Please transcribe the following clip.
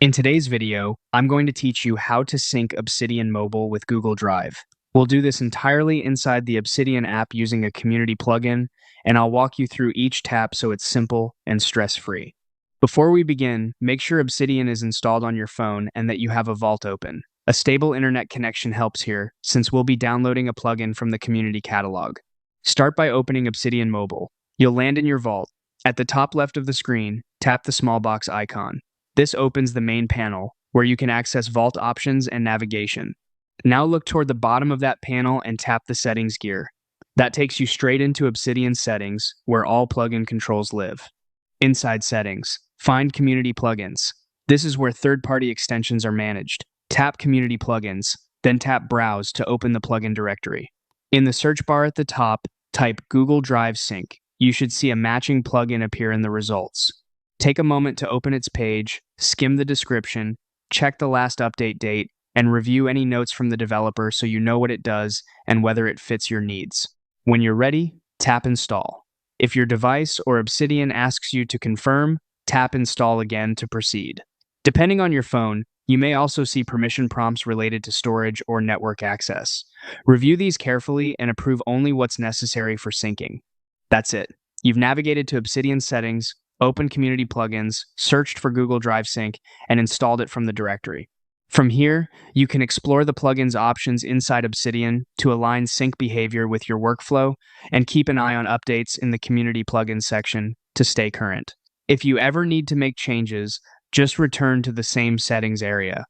In today's video, I'm going to teach you how to sync Obsidian Mobile with Google Drive. We'll do this entirely inside the Obsidian app using a community plugin, and I'll walk you through each tap so it's simple and stress-free. Before we begin, make sure Obsidian is installed on your phone and that you have a vault open. A stable internet connection helps here, since we'll be downloading a plugin from the community catalog. Start by opening Obsidian Mobile. You'll land in your vault. At the top left of the screen, tap the small box icon. This opens the main panel, where you can access vault options and navigation. Now look toward the bottom of that panel and tap the settings gear. That takes you straight into Obsidian settings, where all plugin controls live. Inside settings, find community plugins. This is where third-party extensions are managed. Tap community plugins, then tap browse to open the plugin directory. In the search bar at the top, type Google Drive Sync. You should see a matching plugin appear in the results. Take a moment to open its page, skim the description, check the last update date, and review any notes from the developer so you know what it does and whether it fits your needs. When you're ready, tap Install. If your device or Obsidian asks you to confirm, tap Install again to proceed. Depending on your phone, you may also see permission prompts related to storage or network access. Review these carefully and approve only what's necessary for syncing. That's it. You've navigated to Obsidian settings, opened community plugins, searched for Google Drive Sync, and installed it from the directory. From here, you can explore the plugin's options inside Obsidian to align sync behavior with your workflow and keep an eye on updates in the community plugins section to stay current. If you ever need to make changes, just return to the same settings area.